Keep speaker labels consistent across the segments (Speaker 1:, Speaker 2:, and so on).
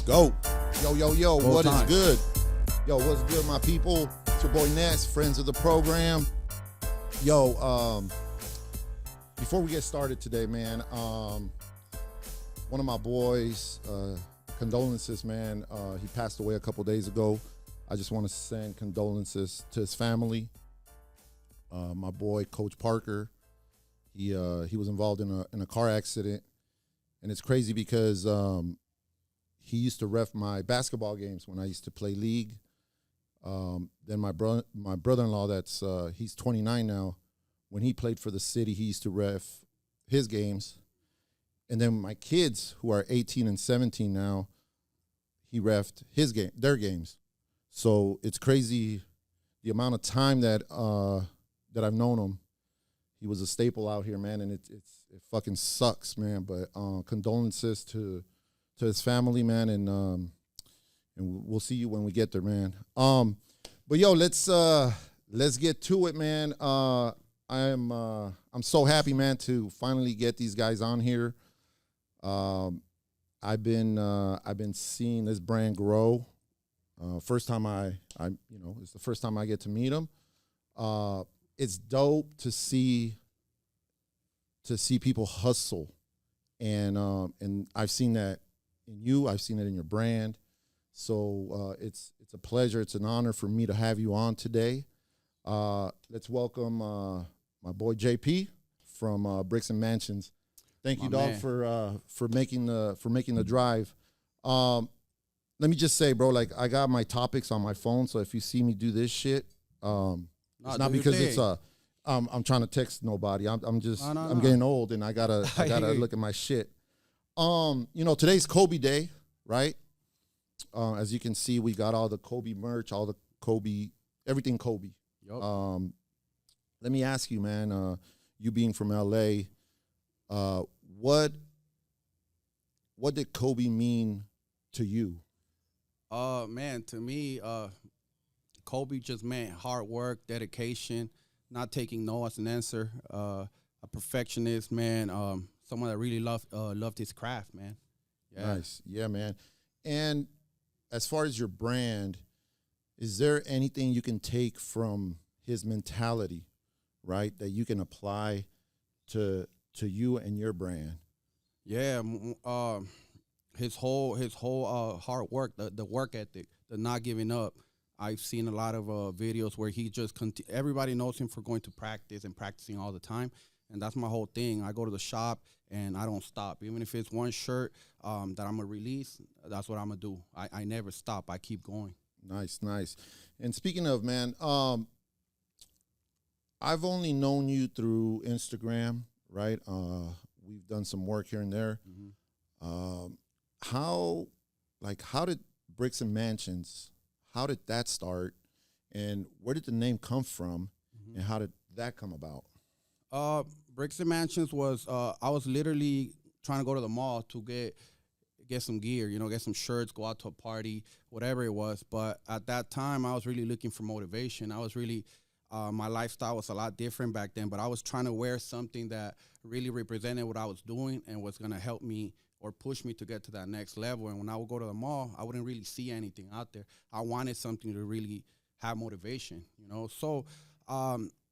Speaker 1: Let's go. Yo,
Speaker 2: Full
Speaker 1: what
Speaker 2: time.
Speaker 1: is good? Yo, what's good, my people? It's your boy Ness, friends of the program. Yo, before we get started today, man, one of my boys, condolences, man. He passed away a couple days ago. I just want to send condolences to his family. My boy, Coach Parker, he was involved in a car accident, and it's crazy because he used to ref my basketball games when I used to play league. Then my brother-in-law, that's he's 29 now. When he played for the city, he used to ref his games. And then my kids, who are 18 and 17 now, he refed their games. So it's crazy the amount of time that I've known him. He was a staple out here, man, and it fucking sucks, man. But condolences to his family, man, and we'll see you when we get there, man. But yo, let's get to it, man. I'm so happy, man, to finally get these guys on here. I've been seeing this brand grow. First time it's the first time I get to meet them. It's dope to see people hustle, and I've seen that in you. I've seen it in your brand. So it's a pleasure. It's an honor for me to have you on today. Let's welcome my boy JP from Bricks and Mansions. Thank you, dog, for making the drive. Let me just say, bro, like, I got my topics on my phone, so if you see me do this shit, it's not because it's I'm trying to text nobody. I'm getting old and I gotta look at my shit. Today's Kobe Day, right? As you can see, we got all the Kobe merch, all the Kobe, everything Kobe.
Speaker 2: Yep.
Speaker 1: Let me ask you, man, you being from LA, what did Kobe mean to you?
Speaker 2: Man, to me, Kobe just meant hard work, dedication, not taking no as an answer. A perfectionist, man. Someone that really loved his craft, man. Yeah.
Speaker 1: Nice, yeah, man. And as far as your brand, is there anything you can take from his mentality, right, that you can apply to you and your brand?
Speaker 2: Yeah. His whole hard work, the work ethic, the not giving up. I've seen a lot of videos where he just everybody knows him for going to practice and practicing all the time, and that's my whole thing. I go to the shop and I don't stop, even if it's one shirt that I'm gonna release. That's what I'm gonna do. I never stop. I keep going.
Speaker 1: Nice. And speaking of, man, I've only known you through Instagram, right? We've done some work here and there.
Speaker 2: Mm-hmm.
Speaker 1: How did Bricks and Mansions, how did that start, and where did the name come from,
Speaker 2: Mm-hmm.
Speaker 1: and how did that come about?
Speaker 2: Bricks and Mansions was I was literally trying to go to the mall to get some gear, get some shirts, go out to a party, whatever it was. But at that time, I was really looking for motivation. I was really my lifestyle was a lot different back then, but I was trying to wear something that really represented what I was doing and was gonna help me or push me to get to that next level. And when I would go to the mall, I wouldn't really see anything out there. I wanted something to really have motivation, So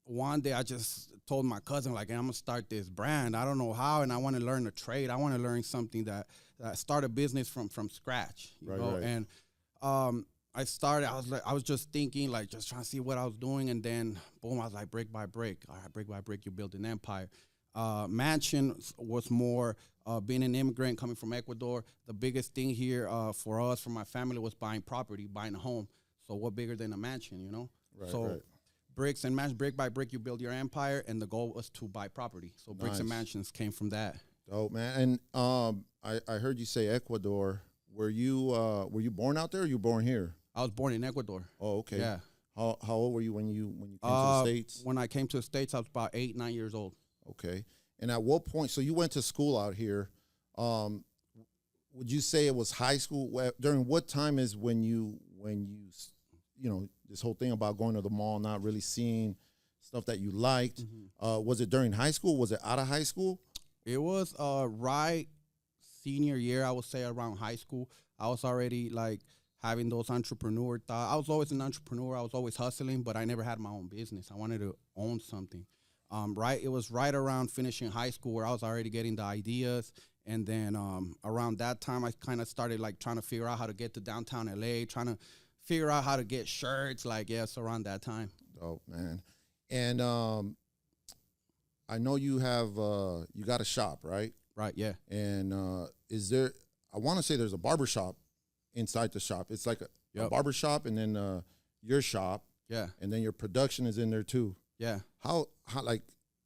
Speaker 2: one day I just told my cousin, like, hey, I'm gonna start this brand. I don't know how, and I want to learn a trade. I want to learn something that start a business from scratch, you know.
Speaker 1: Right.
Speaker 2: And I started. I was just thinking, like, just trying to see what I was doing, and then boom, I was like, brick by brick. All right, brick by brick, you build an empire. Mansion was more being an immigrant coming from Ecuador. The biggest thing here for us, for my family, was buying property, buying a home. So what bigger than a mansion,
Speaker 1: Right.
Speaker 2: Bricks and Mansions, brick by brick, you build your empire, and the goal was to buy property. So Bricks and Mansions came from that.
Speaker 1: Oh, man. And I heard you say Ecuador. Were you born out there, or you born here?
Speaker 2: I was born in Ecuador.
Speaker 1: Oh, okay.
Speaker 2: Yeah.
Speaker 1: How old were you when you came to the States?
Speaker 2: When I came to the States, I was about 8, 9 years old.
Speaker 1: Okay. And at what point, so you went to school out here, would you say it was high school? During what time is when you this whole thing about going to the mall, not really seeing stuff that you liked, was it during high school? Was it out of high school?
Speaker 2: It was right senior year, I would say, around high school. I was already like having those entrepreneur thoughts. I was always an entrepreneur. I was always hustling, but I never had my own business. I wanted to own something. It was right around finishing high school where I was already getting the ideas. And then around that time, I kind of started like trying to figure out how to get to downtown LA, trying to figure out how to get shirts. Like, yes, around that time.
Speaker 1: Oh, man. And I know you have, you got a shop, right?
Speaker 2: Right, yeah.
Speaker 1: And is there, I want to say there's a barber shop inside the shop. It's like a barber shop and then your shop.
Speaker 2: Yeah.
Speaker 1: And then your production is in there too.
Speaker 2: Yeah.
Speaker 1: How like,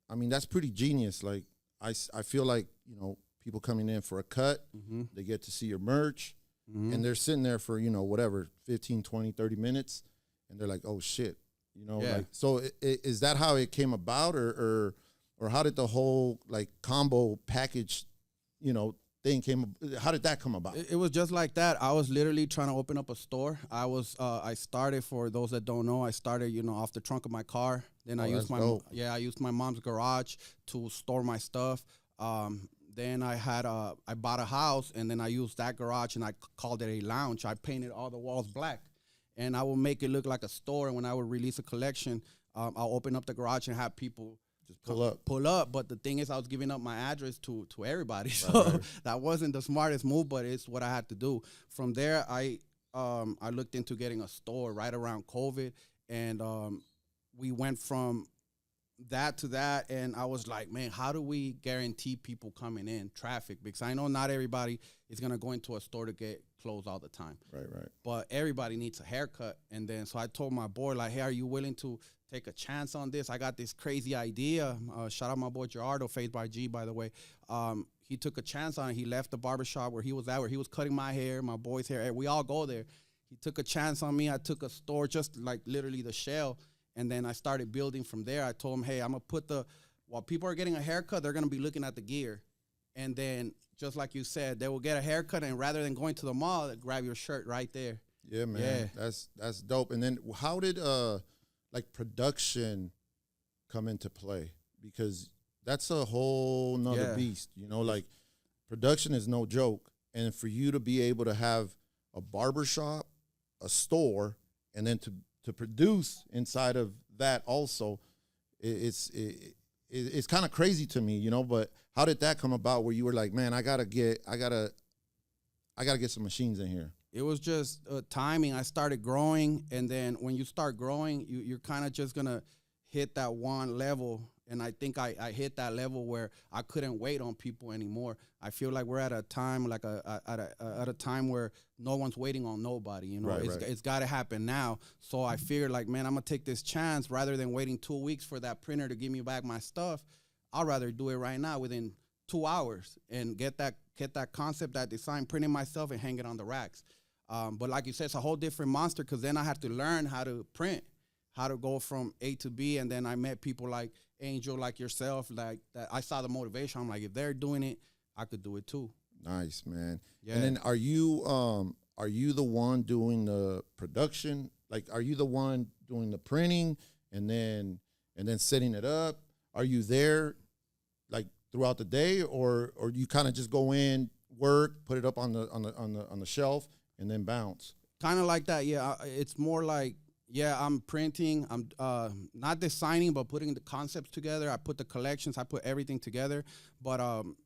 Speaker 1: I mean, that's pretty genius. Like, I feel like, you know, people coming in for a cut, they get to see your merch, and they're sitting there for, you know, whatever, 15, 20, 30 minutes, and they're like, oh, shit. You know, like, so is that how it came about, or how did the whole, like, combo package, you know, thing how did that come about?
Speaker 2: It was just like that. I was literally trying to open up a store. I started, for those that don't know, I started, you know, off the trunk of my car. Then I used I used my mom's garage to store my stuff. Then I bought a house, and then I used that garage, and I called it a lounge. I painted all the walls black, and I would make it look like a store. And when I would release a collection, I'll open up the garage and have people
Speaker 1: just pull up.
Speaker 2: But the thing is, I was giving up my address to everybody, so that wasn't the smartest move, but it's what I had to do. From there, I looked into getting a store right around COVID, and we went from that to that, and I was like, man, how do we guarantee people coming in, traffic? Because I know not everybody is going to go into a store to get clothes all the time.
Speaker 1: Right.
Speaker 2: But everybody needs a haircut. And then so I told my boy, like, hey, are you willing to take a chance on this? I got this crazy idea. Shout out my boy Gerardo, Faith by G, by the way. He took a chance on it. He left the barbershop where he was at, where he was cutting my hair, my boy's hair. We all go there. He took a chance on me. I took a store, just like literally the shell. And then I started building from there. I told him, hey, I'm going to put while people are getting a haircut, they're going to be looking at the gear. And then, just like you said, they will get a haircut, and rather than going to the mall, they grab your shirt right there.
Speaker 1: Yeah, man. Yeah. That's dope. And then how did, like, production come into play? Because that's a whole nother beast. You know, like, production is no joke. And for you to be able to have a barbershop, a store, and then to produce inside of that also, it's kind of crazy to me, you know. But how did that come about, where you were like, man, I gotta get some machines in here?
Speaker 2: It was just timing. I started growing, and then when you start growing, you're kind of just gonna hit that one level. And I think I hit that level where I couldn't wait on people anymore. I feel like we're at a time, like at a time where no one's waiting on nobody. You know, it's got to happen now. So I figured, like, man, I'm gonna take this chance rather than waiting 2 weeks for that printer to give me back my stuff. I'd rather do it right now within 2 hours and get that concept, that design, print it myself, and hang it on the racks. But like you said, it's a whole different monster, because then I had to learn how to print, how to go from A to B. And then I met people like Angel, like yourself, like that. I saw the motivation. I'm like, if they're doing it, I could do it too.
Speaker 1: Nice, man. Yeah. And then are you the one doing the production? Like, are you the one doing the printing and then setting it up? Are you there like throughout the day, or you kind of just go in, work, put it up on the shelf, and then bounce?
Speaker 2: Kind of like that, yeah. It's more like, yeah, I'm printing. I'm not designing, but putting the concepts together. I put the collections. I put everything together. But I'm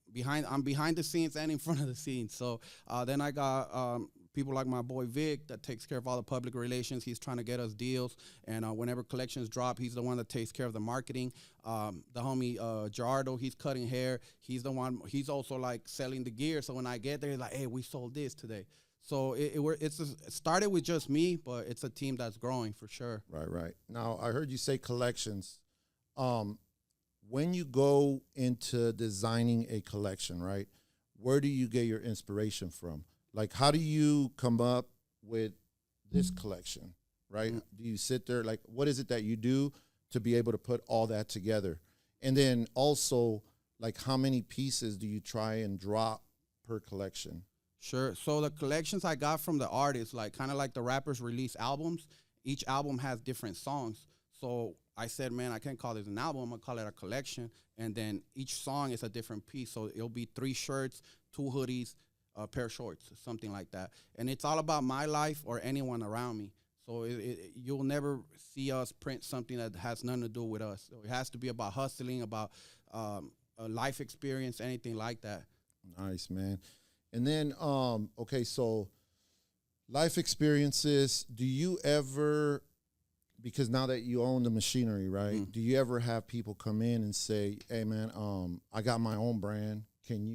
Speaker 2: behind the scenes and in front of the scenes. So then I got people like my boy Vic that takes care of all the public relations. He's trying to get us deals. And whenever collections drop, he's the one that takes care of the marketing. The homie Gerardo, he's cutting hair. He's the one. He's also like selling the gear. So when I get there, he's like, hey, we sold this today. So it started with just me, but it's a team that's growing for sure.
Speaker 1: Right. Now, I heard you say collections. When you go into designing a collection, right, where do you get your inspiration from? Like, how do you come up with this collection, right? Mm-hmm. Do you sit there, like, what is it that you do to be able to put all that together? And then also, like, how many pieces do you try and drop per collection?
Speaker 2: Sure. So the collections I got from the artists, like kind of like the rappers release albums. Each album has different songs. So I said, man, I can't call this an album. I'm going to call it a collection. And then each song is a different piece. So it'll be 3 shirts, 2 hoodies, a pair of shorts, something like that. And it's all about my life or anyone around me. So you'll never see us print something that has nothing to do with us. So it has to be about hustling, about a life experience, anything like that.
Speaker 1: Nice, man. And then, okay, so life experiences. Do you ever, because now that you own the machinery, right? Do you ever have people come in and say, "Hey, man, I got my own brand. Can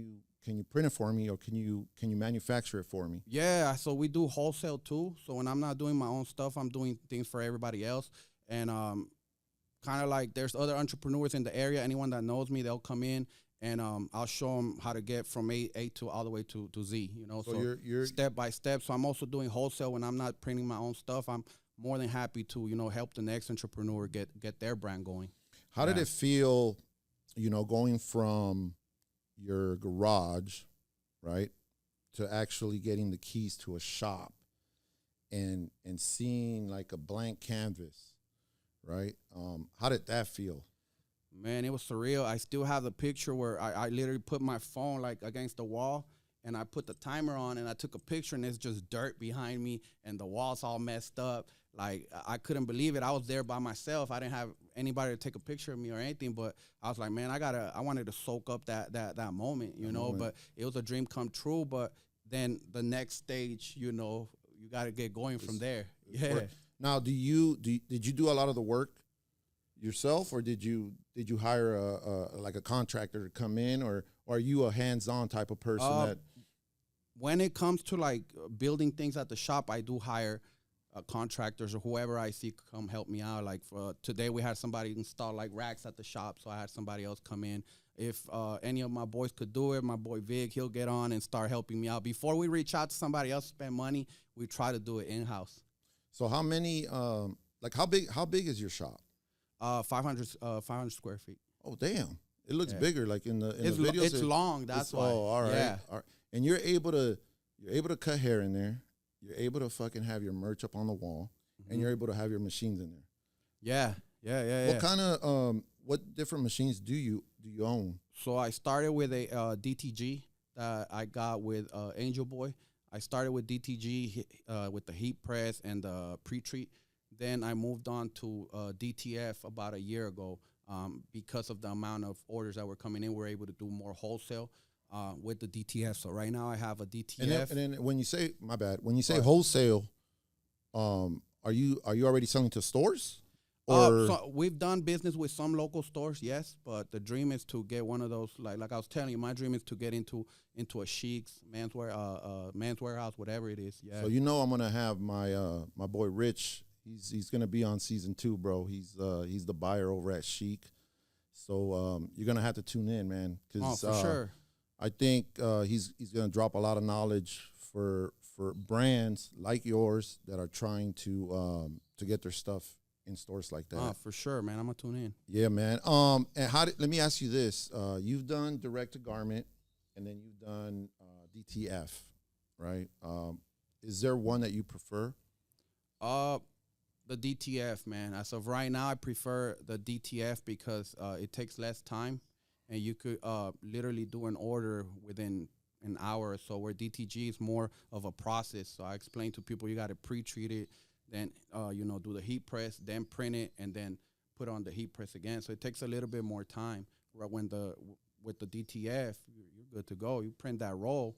Speaker 1: you print it for me, or can you manufacture it for me?"
Speaker 2: Yeah, so we do wholesale too. So when I'm not doing my own stuff, I'm doing things for everybody else. And kind of like there's other entrepreneurs in the area. Anyone that knows me, they'll come in and I'll show them how to get from A to all the way to Z. You know,
Speaker 1: So you're
Speaker 2: step by step. So I'm also doing wholesale when I'm not printing my own stuff. I'm more than happy to help the next entrepreneur get their brand going.
Speaker 1: How did it feel, going from your garage, right, to actually getting the keys to a shop and seeing like a blank canvas, right? How did that feel?
Speaker 2: Man, it was surreal. I still have the picture where I literally put my phone like against the wall and I put the timer on and I took a picture and it's just dirt behind me and the wall's all messed up. Like, I couldn't believe it. I was there by myself. I didn't have anybody to take a picture of me or anything, but I was like, man, I wanted to soak up that moment, but it was a dream come true. But then the next stage, you got to get going from there. Yeah.
Speaker 1: Now, did you do a lot of the work yourself, or did you hire a contractor to come in, or are you a hands-on type of person?
Speaker 2: When it comes to like building things at the shop, I do hire contractors or whoever I see come help me out. Like for today, we had somebody install like racks at the shop, so I had somebody else come in. If any of my boys could do it, my boy Vic, he'll get on and start helping me out. Before we reach out to somebody else, spend money, we try to do it in-house.
Speaker 1: So how many, how big is your shop?
Speaker 2: 500 square feet.
Speaker 1: Oh, damn. It looks bigger, like in the videos.
Speaker 2: It's long, that's why.
Speaker 1: Oh, all right.
Speaker 2: Yeah.
Speaker 1: All right. And you're able to cut hair in there. You're able to fucking have your merch up on the wall, and you're able to have your machines in there.
Speaker 2: Yeah.
Speaker 1: What kind of what different machines do you own?
Speaker 2: So I started with a DTG that I got with Angel Boy. I started with DTG with the heat press and the pre-treat. Then I moved on to DTF about a year ago. Because of the amount of orders that were coming in, we're able to do more wholesale with the DTF. So right now I have a DTF.
Speaker 1: And then when you say, my bad, when you say wholesale, are you already selling to stores? Or
Speaker 2: so we've done business with some local stores, yes, but the dream is to get one of those, like I was telling you, my dream is to get into a Chics, Men's Warehouse, whatever it is. Yeah.
Speaker 1: So I'm gonna have my boy Rich. He's gonna be on season 2, bro. He's the buyer over at Chic. So you're gonna have to tune in, man.
Speaker 2: For sure.
Speaker 1: I think he's gonna drop a lot of knowledge for brands like yours that are trying to get their stuff in stores like that.
Speaker 2: For sure, man. I'm gonna tune in.
Speaker 1: Yeah, man. And let me ask you this: you've done direct to garment, and then you've done DTF, right? Is there one that you prefer?
Speaker 2: The DTF, man. As of right now, I prefer the DTF because it takes less time, and you could literally do an order within an hour or so, where DTG is more of a process. So I explain to people you got to pre-treat it, then do the heat press, then print it, and then put on the heat press again. So it takes a little bit more time. Right, with the DTF, you're good to go. You print that roll,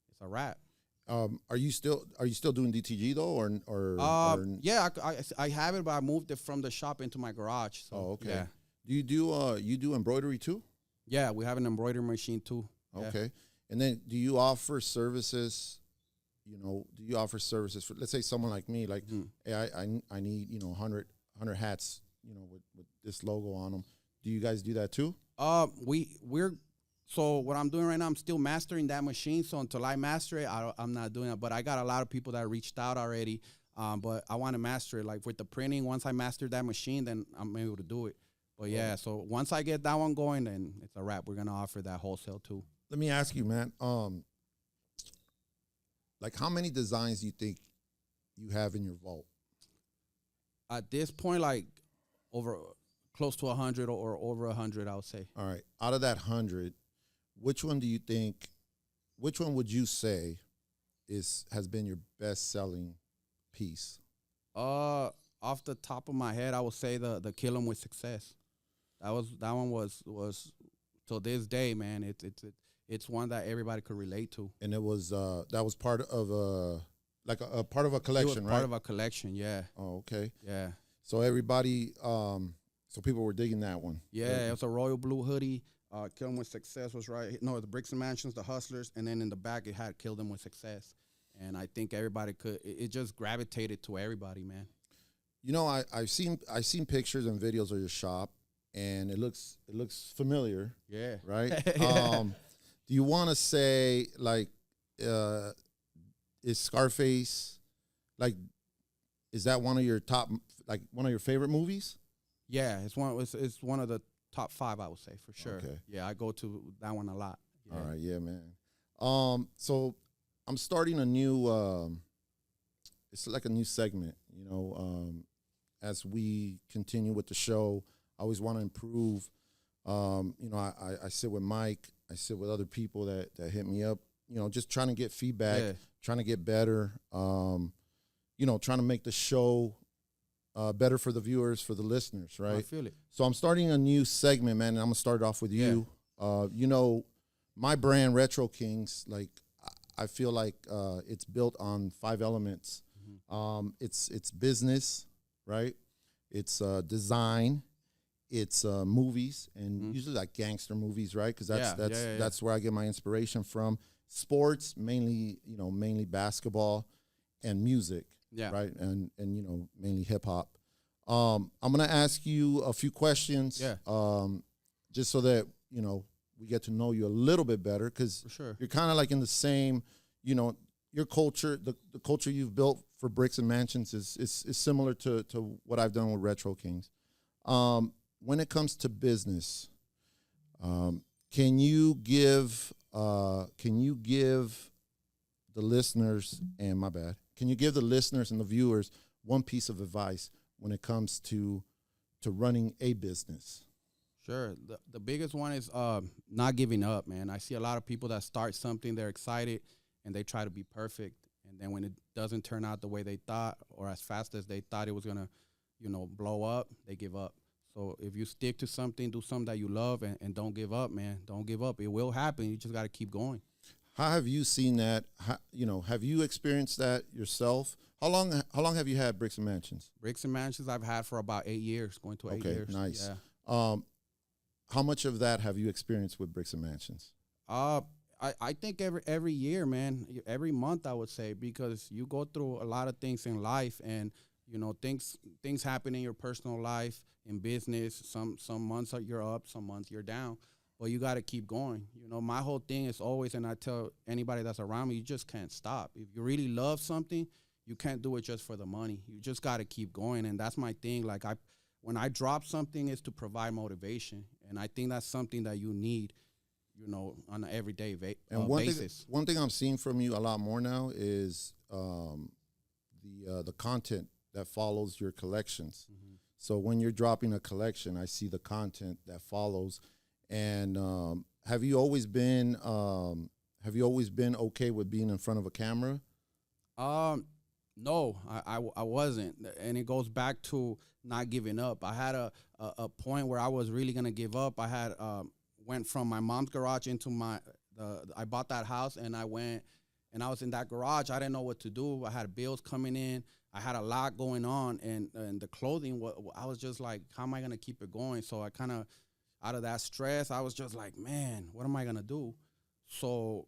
Speaker 2: it's a wrap.
Speaker 1: Are you still doing DTG though, or
Speaker 2: yeah, I have it, but I moved it from the shop into my garage. So,
Speaker 1: okay.
Speaker 2: Yeah.
Speaker 1: Do you do embroidery too?
Speaker 2: Yeah, we have an embroidery machine too.
Speaker 1: Okay. Yeah. And then do you offer services? Do you offer services for, let's say, someone like me, like, hey, I need 100 hats, with this logo on them. Do you guys do that too?
Speaker 2: So what I'm doing right now, I'm still mastering that machine. So until I master it, I'm not doing it. But I got a lot of people that reached out already. But I want to master it. Like with the printing, once I master that machine, then I'm able to do it. But yeah, so once I get that one going, then it's a wrap. We're gonna offer that wholesale too.
Speaker 1: Let me ask you, man. Like, how many designs do you think you have in your vault?
Speaker 2: At this point, like over close to 100 or over 100, I would say.
Speaker 1: All right. Out of that 100, which one do you think which one would you say has been your best selling piece?
Speaker 2: Off the top of my head, I would say the Kill 'Em with Success. That one was till this day, man. It's one that everybody could relate to.
Speaker 1: And it was that was part of a part of a collection,
Speaker 2: It was
Speaker 1: right?
Speaker 2: part of a collection, yeah.
Speaker 1: Oh, okay.
Speaker 2: Yeah.
Speaker 1: So everybody, so people were digging that one.
Speaker 2: Yeah, it was a royal blue hoodie. Kill 'Em with Success was right. No, the Bricks and Mansions, the Hustlers, and then in the back it had Kill 'Em with Success. And I think everybody it just gravitated to everybody, man.
Speaker 1: You know, I've seen pictures and videos of your shop, and it looks familiar,
Speaker 2: Yeah.
Speaker 1: right? Do you want to say like, is Scarface like? Is that one of your top, like one of your favorite movies?
Speaker 2: Yeah, it's one of the top 5, I would say, for sure.
Speaker 1: Okay.
Speaker 2: Yeah, I go to that one a lot. Yeah.
Speaker 1: All right, yeah, man. So I'm starting a new. It's like a new segment, you know. As we continue with the show, I always want to improve. You know, I sit with Mike. I sit with other people that hit me up. You know, just trying to get feedback, trying to get better. You know, trying to make the show better for the viewers, for the listeners, right?
Speaker 2: I feel it.
Speaker 1: So I'm starting a new segment, man, and I'm gonna start off with you. You know, my brand, Retro Kings, like I feel like it's built on 5 elements.
Speaker 2: Mm-hmm.
Speaker 1: It's business, right? It's design. It's movies, and usually like gangster movies, right? Because that's where I get my inspiration from. Sports, mainly basketball, and music.
Speaker 2: Yeah.
Speaker 1: Right. And you know, mainly hip hop. I'm gonna ask you a few questions.
Speaker 2: Yeah.
Speaker 1: Just so that, you know, we get to know you a little bit better, because
Speaker 2: For sure.
Speaker 1: you're kind of like in the same, you know, your culture, the culture you've built for Bricks and Mansions is similar to what I've done with Retro Kings. When it comes to business, can you give the listeners, and my bad, can you give the listeners and the viewers one piece of advice when it comes to running a business?
Speaker 2: Sure. The biggest one is not giving up, man. I see a lot of people that start something, they're excited, and they try to be perfect. And then when it doesn't turn out the way they thought or as fast as they thought it was going to, you know, blow up, they give up. So if you stick to something, do something that you love, and don't give up, man. Don't give up. It will happen. You just got to keep going.
Speaker 1: How have you seen that? You know, have you experienced that yourself? How long have you had Bricks and Mansions?
Speaker 2: Bricks and Mansions I've had for about 8 years, going to 8 years.
Speaker 1: Okay, nice.
Speaker 2: Yeah.
Speaker 1: How much of that have you experienced with Bricks and Mansions?
Speaker 2: I think every year, man, every month I would say, because you go through a lot of things in life, and you know things happen in your personal life, in business. Some months you're up, some months you're down, but you got to keep going. You know, my whole thing is always, and I tell anybody that's around me, you just can't stop. If you really love something, you can't do it just for the money. You just got to keep going, and that's my thing. Like when I drop something, is to provide motivation, and I think that's something that you need, you know, on an everyday basis.
Speaker 1: One thing I'm seeing from you a lot more now is the content that follows your collections. Mm-hmm. So when you're dropping a collection, I see the content that follows. And have you always been okay with being in front of a camera?
Speaker 2: No, I wasn't, and it goes back to not giving up. I had a point where I was really gonna give up. I had went from my mom's garage into I bought that house, and I went, and I was in that garage. I didn't know what to do. I had bills coming in. I had a lot going on, and the clothing, I was just like, how am I gonna keep it going? So I kind of, out of that stress, I was just like, man, what am I gonna do? So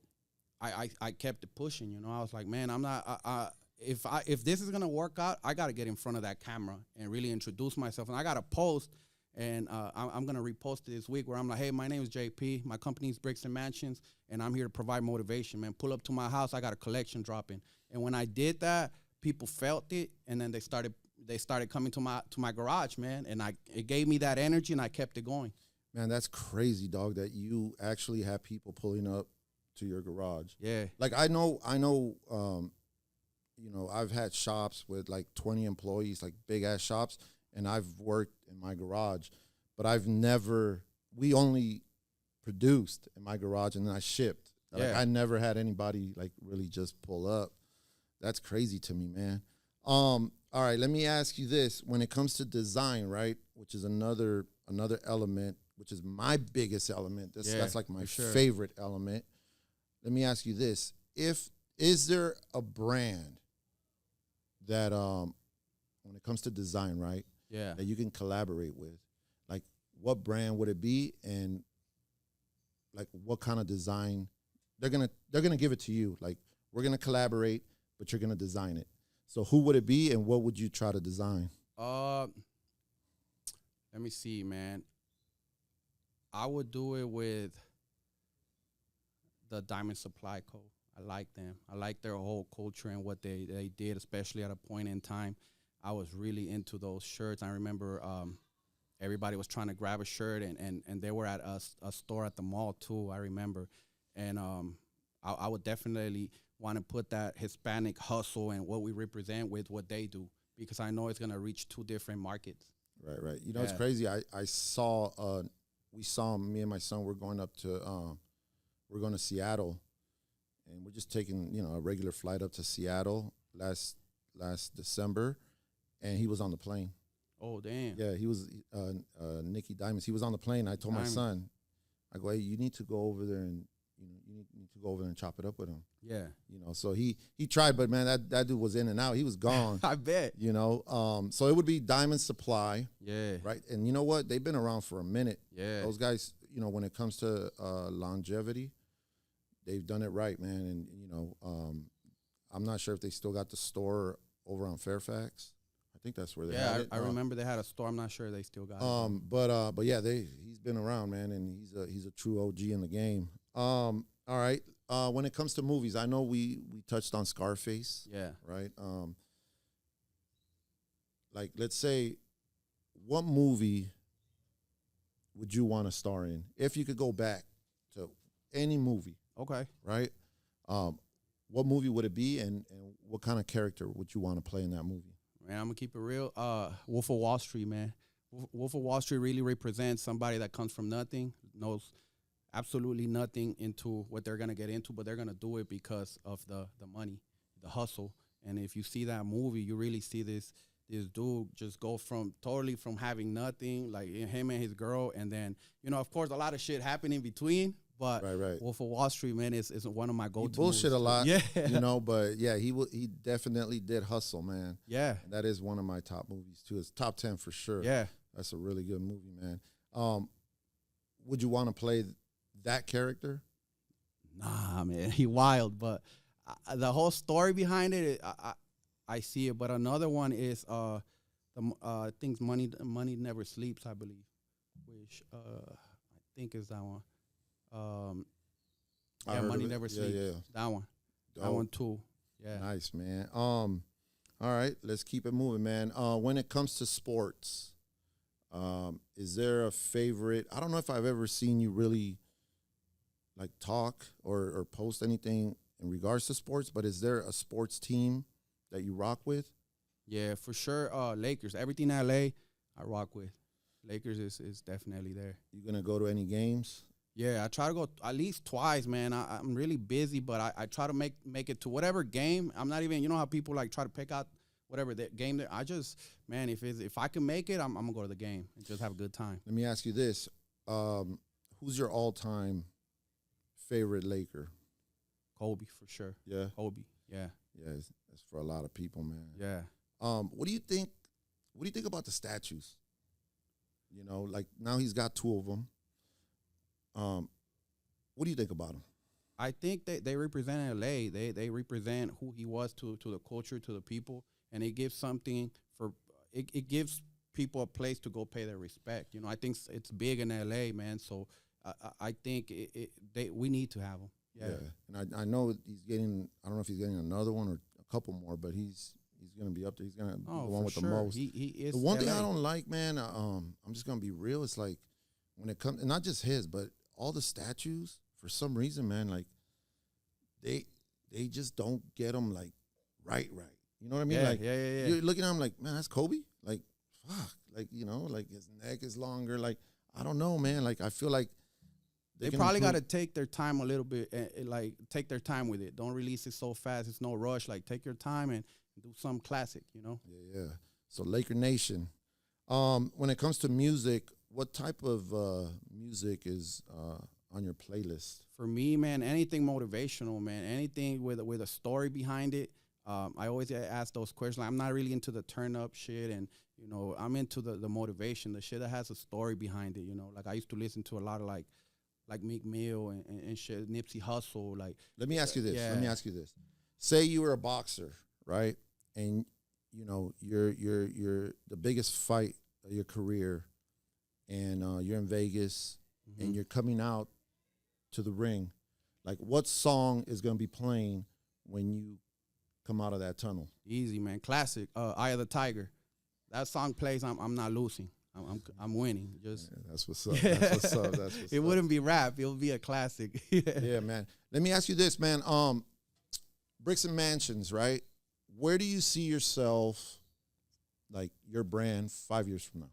Speaker 2: I kept it pushing. You know, I was like, man, I'm not. If this is gonna work out, I gotta get in front of that camera and really introduce myself, and I gotta post. And I'm gonna repost it this week, where I'm like, hey, my name is JP. My company's Bricks and Mansions, and I'm here to provide motivation. Man, pull up to my house. I got a collection dropping. And when I did that, people felt it, and then they started coming to my garage, man. And it gave me that energy, and I kept it going.
Speaker 1: Man, that's crazy, dog, that you actually have people pulling up to your garage.
Speaker 2: Yeah.
Speaker 1: Like I know, you know, I've had shops with like 20 employees, like big ass shops, and I've worked in my garage, but we only produced in my garage, and then I shipped Like
Speaker 2: Yeah.
Speaker 1: I never had anybody like really just pull up. That's crazy to me, man. All right, let me ask you this. When it comes to design, right, which is another element, which is my biggest element. That's like my
Speaker 2: for sure.
Speaker 1: favorite element. Let me ask you this. Is there a brand that when it comes to design, right,
Speaker 2: Yeah.
Speaker 1: that you can collaborate with? Like what brand would it be, and like what kind of design they're gonna give it to you? Like we're gonna collaborate, but you're gonna design it. So who would it be, and what would you try to design?
Speaker 2: Let me see, man. I would do it with the Diamond Supply Co. I like them. I like their whole culture and what they did, especially at a point in time. I was really into those shirts. I remember everybody was trying to grab a shirt, and they were at a store at the mall too, I remember. And I would definitely want to put that Hispanic hustle and what we represent with what they do, because I know it's going to reach two different markets.
Speaker 1: Right. You know, it's crazy. I saw we saw, me and my son, we're going to Seattle, and we're just taking, a regular flight up to Seattle last December, and he was on the plane.
Speaker 2: Oh, damn.
Speaker 1: Yeah, he was Nicky Diamonds. He was on the plane. I told my son, I go, hey, you need to go over there and you need to go over there and chop it up with him.
Speaker 2: Yeah.
Speaker 1: So he tried, but man, that dude was in and out. He was gone.
Speaker 2: I bet.
Speaker 1: So it would be Diamond Supply.
Speaker 2: Yeah.
Speaker 1: Right. And you know what? They've been around for a minute.
Speaker 2: Yeah.
Speaker 1: Those guys, when it comes to longevity, they've done it right, man. And, I'm not sure if they still got the store over on Fairfax. I think that's where they had it.
Speaker 2: I remember they had a store. I'm not sure they still got it.
Speaker 1: But yeah, he's been around, man, and he's a true OG in the game. All right. When it comes to movies, I know we touched on Scarface.
Speaker 2: Yeah.
Speaker 1: Right. Like, let's say, what movie would you want to star in if you could go back to any movie?
Speaker 2: Okay.
Speaker 1: Right. What movie would it be, and what kind of character would you want to play in that movie?
Speaker 2: Man, I'm gonna keep it real. Wolf of Wall Street, man. Wolf of Wall Street really represents somebody that comes from nothing, knows absolutely nothing into what they're gonna get into, but they're gonna do it because of the money, the hustle. And if you see that movie, you really see this dude just go from having nothing, like him and his girl, and then of course a lot of shit happened in between. But
Speaker 1: right.
Speaker 2: Wolf of Wall Street, man, is one of my go-to.
Speaker 1: He bullshit a lot,
Speaker 2: yeah.
Speaker 1: But yeah, he definitely did hustle, man.
Speaker 2: Yeah,
Speaker 1: and that is one of my top movies too. It's top 10 for sure.
Speaker 2: Yeah,
Speaker 1: that's a really good movie, man. Would you want to play that character?
Speaker 2: Nah, man, he wild, but the whole story behind it, I see it. But another one is I think Money Never Sleeps, I believe, which I think is that one. Money Never Sleeps. Yeah. That one. Dope. That one too. Yeah.
Speaker 1: Nice, man. All right, let's keep it moving, man. When it comes to sports, is there a favorite? I don't know if I've ever seen you really like talk or post anything in regards to sports, but is there a sports team that you rock with?
Speaker 2: Yeah, for sure. Lakers. Everything LA, I rock with. Lakers is definitely there.
Speaker 1: You gonna go to any games?
Speaker 2: Yeah, I try to go at least twice, man. I'm really busy, but I try to make it to whatever game. I'm not even, how people like try to pick out whatever the game there. I just, man, if I can make it, I'm gonna go to the game and just have a good time.
Speaker 1: Let me ask you this: who's your all-time favorite Laker?
Speaker 2: Kobe, for sure.
Speaker 1: Yeah,
Speaker 2: Kobe. Yeah,
Speaker 1: yeah. It's for a lot of people, man.
Speaker 2: Yeah.
Speaker 1: What do you think? What do you think about the statues? Like now he's got two of them. What do you think about him?
Speaker 2: I think they represent LA. They represent who he was to the culture, to the people, and it gives something for it gives people a place to go pay their respect. I think it's big in LA, man. So I think we need to have him.
Speaker 1: Yeah. And I know he's getting. I don't know if he's getting another one or a couple more, but he's going to be up there. He's going to be the one with the most.
Speaker 2: He is.
Speaker 1: The one thing I don't like, man. I'm just going to be real. It's like when it comes, and not just his, but all the statues, for some reason, man, like they just don't get them like right. You know what I mean?
Speaker 2: Yeah.
Speaker 1: You're looking at him like, man, that's Kobe. Like, fuck. Like, like his neck is longer. Like, I don't know, man. Like, I feel like
Speaker 2: They
Speaker 1: can
Speaker 2: probably got to
Speaker 1: improve.
Speaker 2: take their time a little bit, and like take their time with it. Don't release it so fast. It's no rush. Like take your time and do some classic.
Speaker 1: Yeah. So Laker Nation. When it comes to music, what type of music is on your playlist?
Speaker 2: For me, man, anything motivational, man, anything with a story behind it. I always ask those questions. Like, I'm not really into the turn up shit, and I'm into the motivation, the shit that has a story behind it. Like I used to listen to a lot of like Meek Mill and shit, Nipsey Hussle. Like,
Speaker 1: Let me ask you this.
Speaker 2: yeah.
Speaker 1: Let me ask you this. Say you were a boxer, right? And you're the biggest fight of your career, and you're in Vegas, and you're coming out to the ring. Like, what song is going to be playing when you come out of that tunnel?
Speaker 2: Easy, man. Classic. Eye of the Tiger. That song plays. I'm not losing. I'm winning. Just
Speaker 1: Yeah, that's what's up. That's what's up. That's what's
Speaker 2: it
Speaker 1: up.
Speaker 2: wouldn't be rap. It would be a classic.
Speaker 1: Yeah, man. Let me ask you this, man. Bricks and Mansions, right? Where do you see yourself, like your brand, 5 years from now?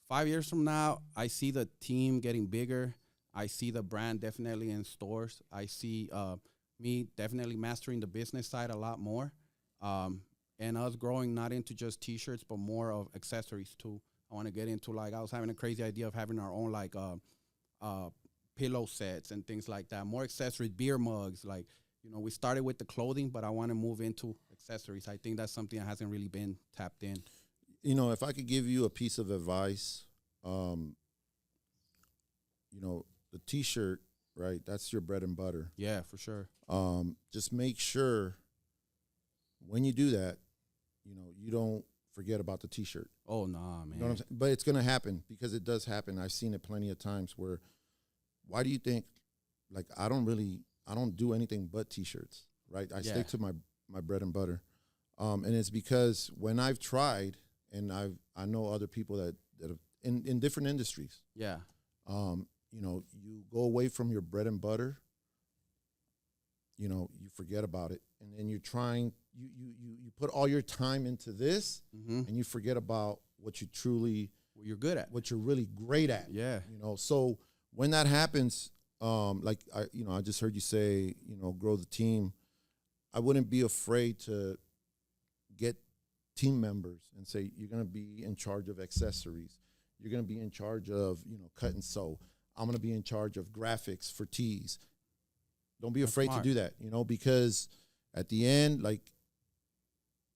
Speaker 2: 5 years from now, I see the team getting bigger. I see the brand definitely in stores. I see me definitely mastering the business side a lot more, and us growing not into just T-shirts, but more of accessories too. I want to get into, like, I was having a crazy idea of having our own, like, pillow sets and things like that. More accessories, beer mugs. Like, we started with the clothing, but I want to move into accessories. I think that's something that hasn't really been tapped in.
Speaker 1: If I could give you a piece of advice, the T-shirt, right? That's your bread and butter.
Speaker 2: Yeah, for sure.
Speaker 1: Just make sure when you do that, you don't forget about the T-shirt.
Speaker 2: Oh, nah, man.
Speaker 1: You know what I'm saying? But it's going to happen, because it does happen. I've seen it plenty of times where, why do you think, like, I don't do anything but T-shirts, right? I stick to my bread and butter. And it's because when I've tried, and I know other people that have in different industries.
Speaker 2: Yeah.
Speaker 1: You go away from your bread and butter, you forget about it. And then you're trying, you put all your time into this, and you forget about what you truly,
Speaker 2: what you're good at,
Speaker 1: what you're really great at.
Speaker 2: Yeah.
Speaker 1: So when that happens, like I just heard you say, grow the team. I wouldn't be afraid to get team members and say, you're going to be in charge of accessories. You're going to be in charge of, cut and sew. I'm going to be in charge of graphics for tees. Don't be afraid to do that, because at the end, like,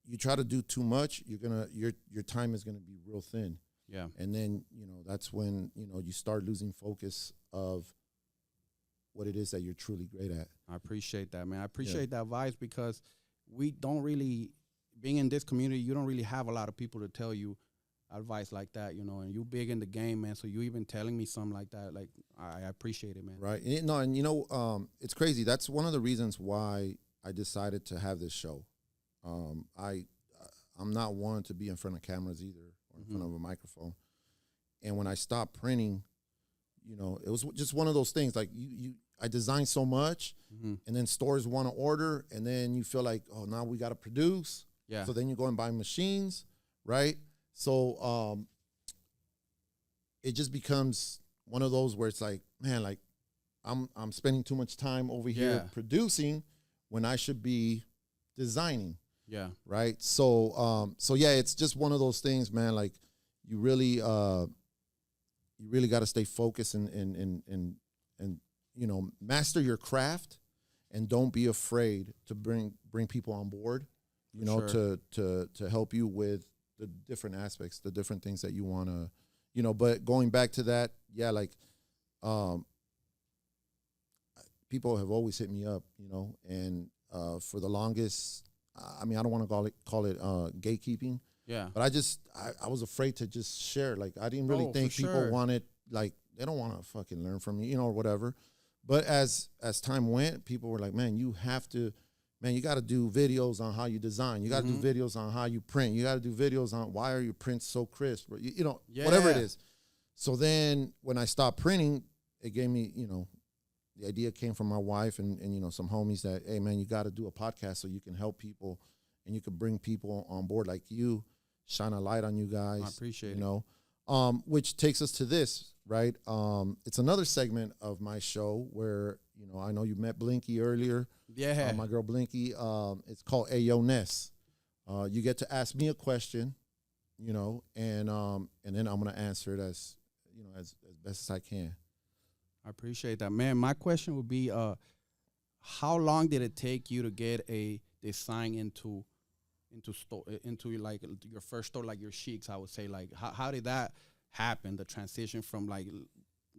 Speaker 1: you try to do too much, your time is going to be real thin.
Speaker 2: Yeah.
Speaker 1: And then, that's when, you start losing focus of what it is that you're truly great at.
Speaker 2: I appreciate that, man. I appreciate that advice, because we don't really, being in this community, you don't really have a lot of people to tell you advice like that, and you big in the game, man. So you even telling me something like that, like, I appreciate it, man.
Speaker 1: Right. And it's crazy. That's one of the reasons why I decided to have this show. I'm not one to be in front of cameras either, or in front of a microphone. And when I stopped printing, it was just one of those things. Like, I designed so much, and then stores want to order, and then you feel like, oh, now we got to produce.
Speaker 2: Yeah.
Speaker 1: So then you go and buy machines, right? So it just becomes one of those where it's like, man, like, I'm spending too much time over here producing when I should be designing.
Speaker 2: Yeah.
Speaker 1: Right. So yeah, it's just one of those things, man. Like, you really got to stay focused and master your craft, and don't be afraid to bring people on board, to help you with the different aspects, the different things that you want to, but going back to that, like, people have always hit me up, and for the longest, I don't want to call it gatekeeping. Yeah. But I was afraid to just share. Like, I didn't really think people wanted, like, they don't want to fucking learn from me, or whatever. But as time went, people were like, man, you got to do videos on how you design. You got to do videos on how you print. You got to do videos on why are your prints so crisp, or, whatever it is. So then when I stopped printing, it gave me, the idea came from my wife and some homies that, hey, man, you got to do a podcast so you can help people and you can bring people on board like you, shine a light on you guys.
Speaker 2: I appreciate it.
Speaker 1: Which takes us to this. right? It's another segment of my show where, you know, I know you met Blinky earlier.
Speaker 2: Yeah.
Speaker 1: My girl Blinky. It's called Ayo Ness. You get to ask me a question, you know, and then I'm gonna answer it as, you know, as best as I can.
Speaker 2: I appreciate that, man. My question would be, how long did it take you to get a design into store, into like your first store, like your Sheiks? I would say, like, how did that happen? The transition from like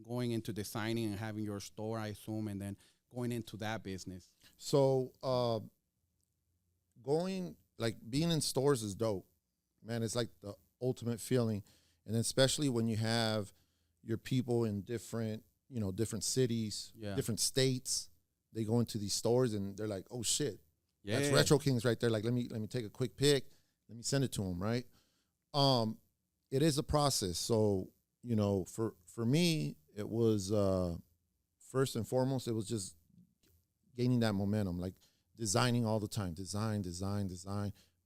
Speaker 2: going into designing and having your store, I assume, and then going into that business.
Speaker 1: So being in stores is dope, man. It's like the ultimate feeling, and especially when you have your people in different cities, different states. They go into these stores and they're like, oh shit, that's Retro Kings right there. Like, let me take a quick pic, let me send it to them, right? It is a process. So, you know, for me, it was first and foremost, it was just gaining that momentum, like designing all the time, design,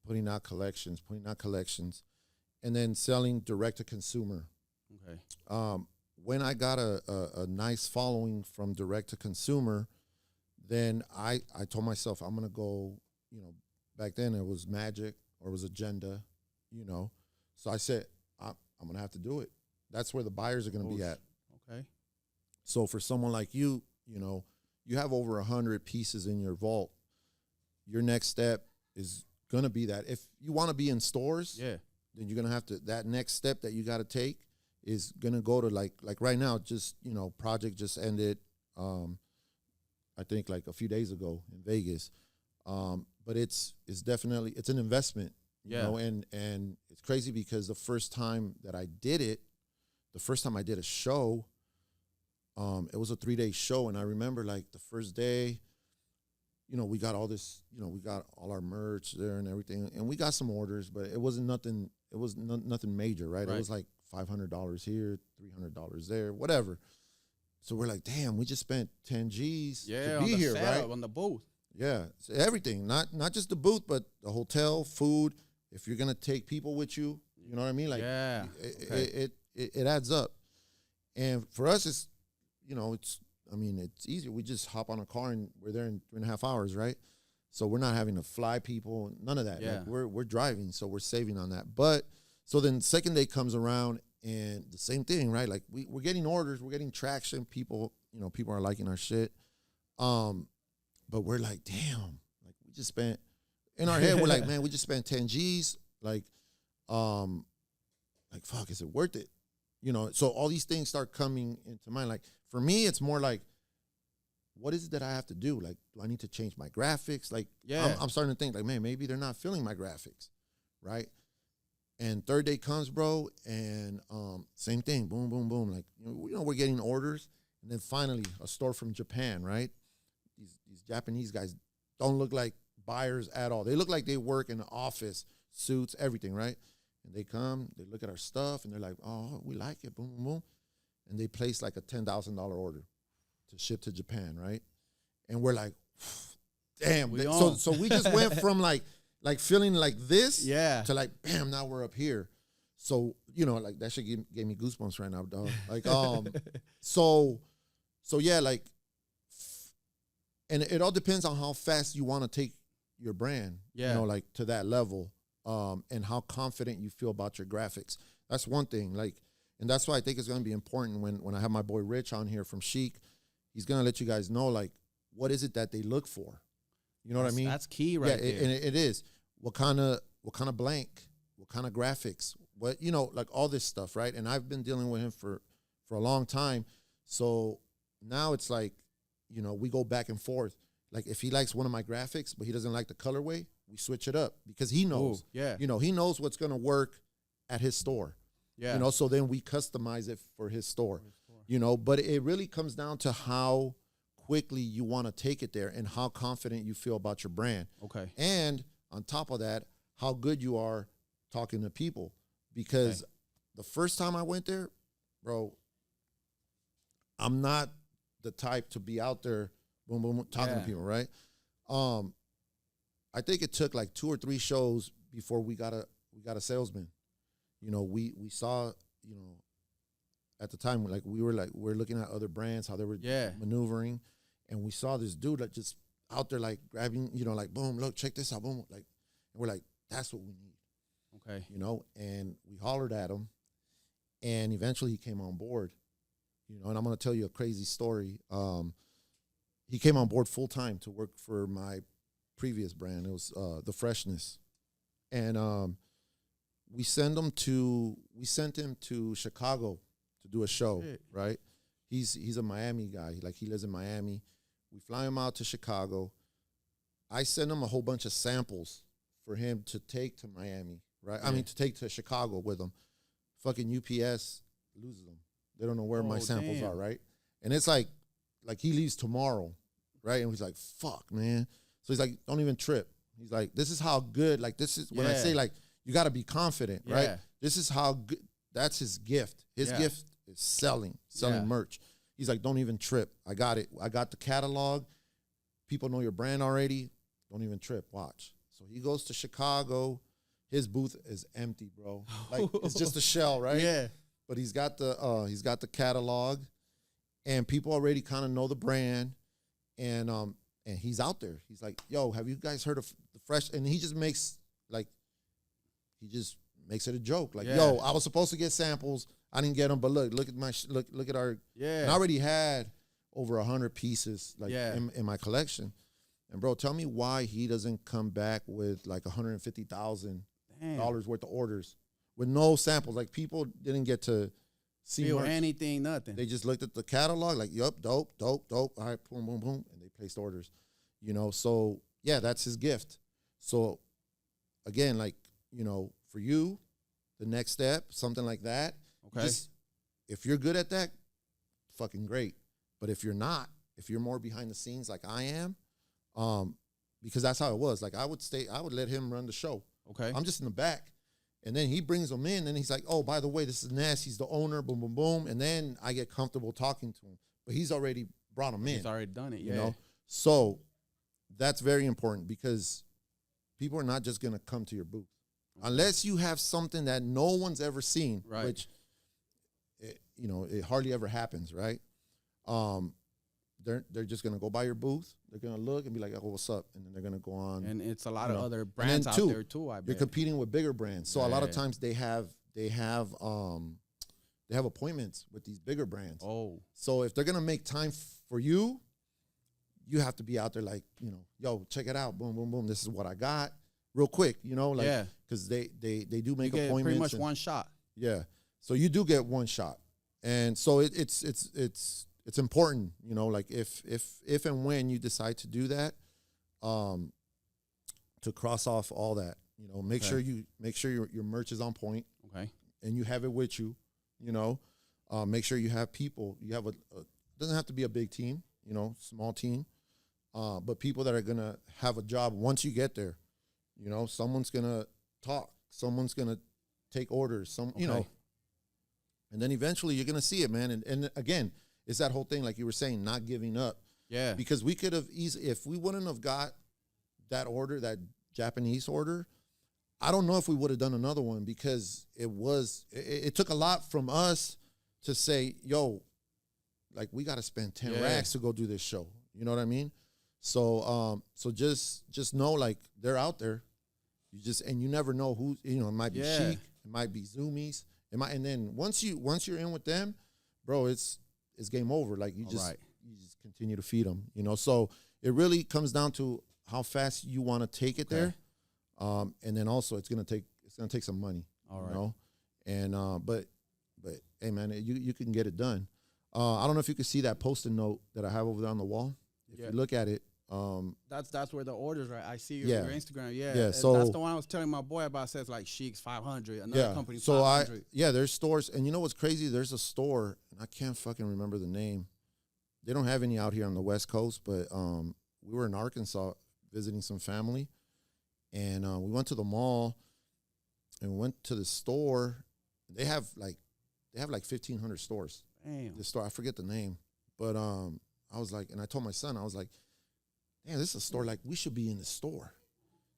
Speaker 1: putting out collections, and then selling direct to consumer.
Speaker 2: Okay.
Speaker 1: When I got a nice following from direct to consumer, then I told myself I'm gonna go, you know, back then it was Magic or it was Agenda, you know. So I said, I'm gonna have to do it. That's where the buyers are gonna be at.
Speaker 2: Okay.
Speaker 1: So for someone like you, you know, you have over 100 pieces in your vault. Your next step is gonna be that. If you wanna be in stores, then you're gonna have to, that next step that you gotta take is gonna go to like right now, just, you know, project just ended, I think like a few days ago in Vegas. But it's definitely, it's an investment, you know, and it's crazy because the first time that I did it, the first time I did a show, it was a 3-day show. And I remember like the first day, you know, we got all this, you know, we got all our merch there and everything, and we got some orders, but it wasn't nothing, it was nothing major, right? It was like $500 here, $300 there, whatever. So we're like, damn, we just spent 10 G's to be here, right?
Speaker 2: On the booth.
Speaker 1: Yeah, so everything, not just the booth, but the hotel, food. If you're gonna take people with you, you know what I mean? Like, it adds up. And for us, it's, you know, it's easier. We just hop on a car and we're there in 3.5 hours, right? So we're not having to fly people, none of that.
Speaker 2: Yeah.
Speaker 1: Like we're driving, so we're saving on that. But so then second day comes around. And the same thing, right? Like we're getting orders, we're getting traction. People, you know, people are liking our shit. But we're like, damn, like we just spent, in our head, we're like, man, we just spent 10 G's. Like fuck, is it worth it? You know, so all these things start coming into mind. Like for me, it's more like, what is it that I have to do? Like, do I need to change my graphics? Like, I'm starting to think like, man, maybe they're not feeling my graphics, right? And third day comes, bro, and same thing, boom, boom, boom. Like, you know, we're getting orders, and then finally a store from Japan, right? These Japanese guys don't look like buyers at all. They look like they work in the office, suits, everything, right? And they come, they look at our stuff, and they're like, oh, we like it, boom, boom, boom. And they place like a $10,000 order to ship to Japan, right? And we're like, damn. So we just went from like feeling like this to like, bam, now we're up here. So, you know, like that shit gave me goosebumps right now, dog. Like, so yeah, like, and it all depends on how fast you want to take your brand, you know, like to that level, and how confident you feel about your graphics. That's one thing. Like, and that's why I think it's going to be important when I have my boy Rich on here from Chic. He's going to let you guys know, like, what is it that they look for? You know what I mean?
Speaker 2: That's key, right?
Speaker 1: Yeah, and it is. What kind of blank? What kind of graphics? What, you know, like all this stuff, right? And I've been dealing with him for a long time. So now it's like, you know, we go back and forth. Like if he likes one of my graphics, but he doesn't like the colorway, we switch it up because he knows. You know, he knows what's gonna work at his store. Yeah. You know, so then we customize it for his store. You know, but it really comes down to how quickly you want to take it there and how confident you feel about your brand. Okay. And on top of that, how good you are talking to people. Because the first time I went there, bro, I'm not the type to be out there boom, boom, talking to people, right? I think it took like 2 or 3 shows before we got a salesman. You know, we saw, you know, at the time, like we're looking at other brands, how they were maneuvering, and we saw this dude like just out there like grabbing, like boom, look, check this out, boom, like, and we're like, that's what we need.
Speaker 2: Okay.
Speaker 1: And we hollered at him, and eventually he came on board, and I'm going to tell you a crazy story. He came on board full time to work for my previous brand. It was The Freshness. And we sent him to Chicago to do a show, right? He's a Miami guy. Like, he lives in Miami. We fly him out to Chicago. I send him a whole bunch of samples for him to take to Miami, right? I mean, to take to Chicago with him. Fucking UPS loses them. They don't know where my samples are, right? And it's like he leaves tomorrow, right? And he's like, fuck, man. So he's like, don't even trip. He's like, this is how good, like, this is, when I say, like, you got to be confident, right? This is how good, that's his gift. His gift is selling merch. He's like, don't even trip. I got it. I got the catalog. People know your brand already. Don't even trip. Watch. So he goes to Chicago. His booth is empty, bro. Like, it's just a shell, right? Yeah. But he's got the catalog, and people already kind of know the brand, and he's out there. He's like, yo, have you guys heard of the Fresh? And he just makes it a joke. Like, yo, I was supposed to get samples. I didn't get them, but look at my look at our. Yeah. And I already had over 100 pieces like in my collection. And bro, tell me why he doesn't come back with like $150,000 worth of orders with no samples. Like, people didn't get to see
Speaker 2: anything, nothing.
Speaker 1: They just looked at the catalog, like, yup, dope. All right, boom, boom, boom, and they placed orders. So yeah, that's his gift. So again, like, for you, the next step, something like that. Okay. Just, if you're good at that, fucking great. But if you're not, if you're more behind the scenes like I am, because that's how it was. Like, I would let him run the show. Okay. I'm just in the back. And then he brings them in, and he's like, oh, by the way, this is Ness. He's the owner, boom, boom, boom. And then I get comfortable talking to him. But he's already brought them in.
Speaker 2: He's already done it, yeah.
Speaker 1: So that's very important, because people are not just going to come to your booth. Unless you have something that no one's ever seen, which, it hardly ever happens, right? They're just going to go by your booth. They're going to look and be like, oh, what's up? And then they're going to go on.
Speaker 2: And it's a lot of other brands out there, too, I bet.
Speaker 1: You're competing with bigger brands. So a lot of times they have appointments with these bigger brands. Oh. So if they're going to make time for you, you have to be out there like, yo, check it out. Boom, boom, boom. This is what I got. Real quick, because they do make appointments.
Speaker 2: Pretty much one shot.
Speaker 1: Yeah. So you do get one shot. And so it's important, like if and when you decide to do that, to cross off all that, make sure your merch is on point. Okay. And you have it with you, make sure you have people. You have doesn't have to be a big team, small team, but people that are gonna have a job once you get there. Someone's gonna talk, someone's gonna take orders, and then eventually you're gonna see it, man. And again, it's that whole thing, like you were saying, not giving up. Yeah. Because we could have easily, if we wouldn't have got that order, that Japanese order, I don't know if we would have done another one, because it took a lot from us to say, yo, like, we got to spend 10 racks to go do this show. You know what I mean? So just know, like, they're out there. And you never know who, it might be Chic, it might be Zoomies, and then once you're in with them, bro, it's game over. Like, you just continue to feed them, So it really comes down to how fast you want to take it there, and then also it's gonna take some money, And but hey, man, you can get it done. I don't know if you can see that Post-it note that I have over there on the wall. If you look at it,
Speaker 2: that's where the orders are. I see your Instagram. Yeah.
Speaker 1: So
Speaker 2: that's the one I was telling my boy about. It says like Chic's 500, another company 500.
Speaker 1: There's stores, and you know what's crazy? There's a store, and I can't fucking remember the name. They don't have any out here on the West Coast, but we were in Arkansas visiting some family, and we went to the mall, and we went to the store. They have like 1,500 stores. Damn. This store, I forget the name, but I was like, and I told my son, I was like, damn, this is a store, like, we should be in the store.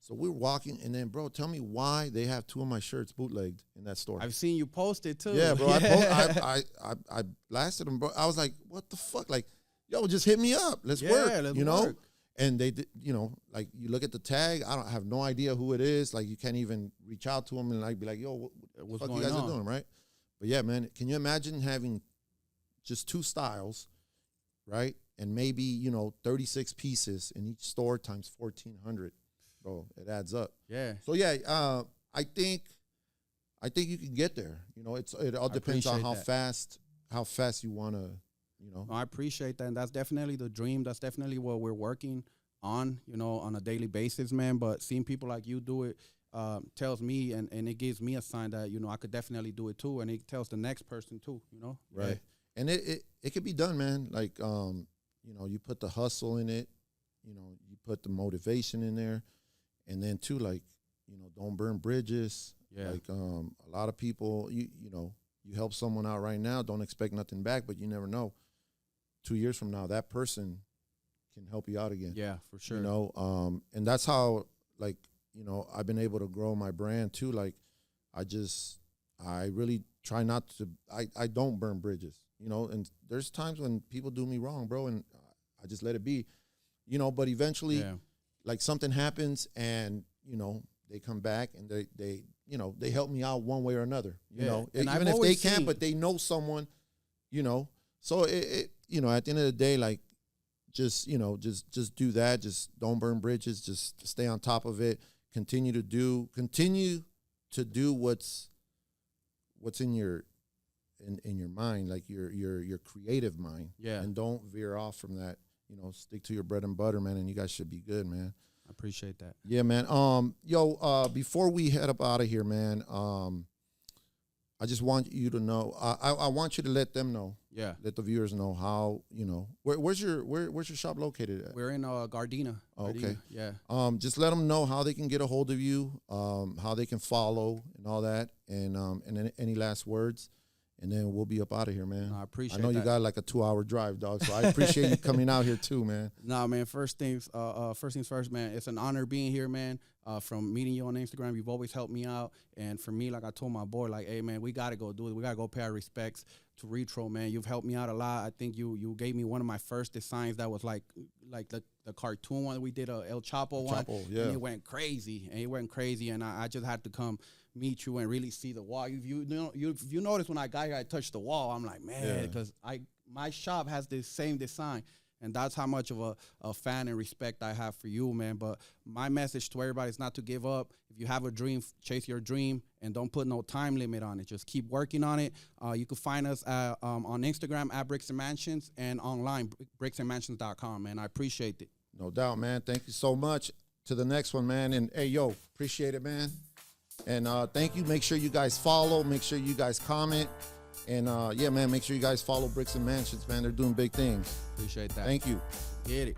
Speaker 1: So we were walking, and then, bro, tell me why they have 2 of my shirts bootlegged in that store.
Speaker 2: I've seen you post it too.
Speaker 1: Yeah, bro. I blasted them, bro. I was like, what the fuck? Like, yo, just hit me up. Let's work.
Speaker 2: Let's
Speaker 1: you know?
Speaker 2: work.
Speaker 1: And they did, you know, like you look at the tag, I have no idea who it is. Like you can't even reach out to them and like be like, yo, what the fuck you guys are doing, right? But yeah, man, can you imagine having just 2 styles, right? And maybe, you know, 36 pieces in each store times 1,400. Bro, it adds up.
Speaker 2: Yeah.
Speaker 1: So yeah, I think you can get there. You know, it all depends on how fast you want to, you know.
Speaker 2: No, I appreciate that, and that's definitely the dream. That's definitely what we're working on, you know, on a daily basis, man. But seeing people like you do it tells me, and it gives me a sign that, you know, I could definitely do it too, and it tells the next person too, you know.
Speaker 1: Right.
Speaker 2: Yeah.
Speaker 1: And it could be done, man. Like, you know, you put the hustle in it, you know, you put the motivation in there. And then too, like, you know, don't burn bridges.
Speaker 2: Yeah.
Speaker 1: Like, a lot of people, you know, you help someone out right now, don't expect nothing back, but you never know. 2 years from now, that person can help you out again.
Speaker 2: Yeah, for sure.
Speaker 1: You know, and that's how, like, you know, I've been able to grow my brand too. Like, I really try not to, I don't burn bridges, you know, and there's times when people do me wrong, bro, and I just let it be, you know, but eventually, like something happens and, you know, they come back and they you know, they help me out one way or another, you know, and even if they can't, but they know someone, you know, so it you know, at the end of the day, like, just, you know, just do that. Just don't burn bridges. Just stay on top of it. Continue to do what's in your mind, like your creative mind. Yeah. And don't veer off from that. You know, stick to your bread and butter, man, and you guys should be good, man.
Speaker 2: I appreciate that.
Speaker 1: Yeah, man. Before we head up out of here, man, I just want you to know, I want you to let them know. Yeah. Let the viewers know how, you know, where's your shop located at?
Speaker 2: We're in Gardena.
Speaker 1: Oh, okay.
Speaker 2: Yeah.
Speaker 1: Just let them know how they can get a hold of you, how they can follow and all that, and any last words. And then we'll be up out of here, man.
Speaker 2: I appreciate
Speaker 1: I know you got like a 2-hour drive, dog, so I appreciate you coming out here too, man.
Speaker 2: Nah, man, first things first, man. It's an honor being here, man. From meeting you on Instagram, you've always helped me out. And for me, like I told my boy, like, hey, man, we got to go do it. We got to go pay our respects to Retro, man. You've helped me out a lot. I think you gave me one of my first designs that was like the cartoon one that we did, El Chapo one. Yeah. And it went crazy. And I just had to come meet you and really see the wall. If you notice when I got here, I touched the wall. I'm like, man, because my shop has this same design. And that's how much of a fan and respect I have for you, man. But my message to everybody is not to give up. If you have a dream, chase your dream, and don't put no time limit on it. Just keep working on it. You can find us on Instagram at Bricks and Mansions and online, bricksandmansions.com, man. I appreciate it.
Speaker 1: No doubt, man. Thank you so much. To the next one, man. And, hey, yo, appreciate it, man. And thank you. Make sure you guys follow. Make sure you guys comment. And, yeah, man, make sure you guys follow Bricks and Mansions, man. They're doing big things.
Speaker 2: Appreciate that.
Speaker 1: Thank you.
Speaker 2: Get it.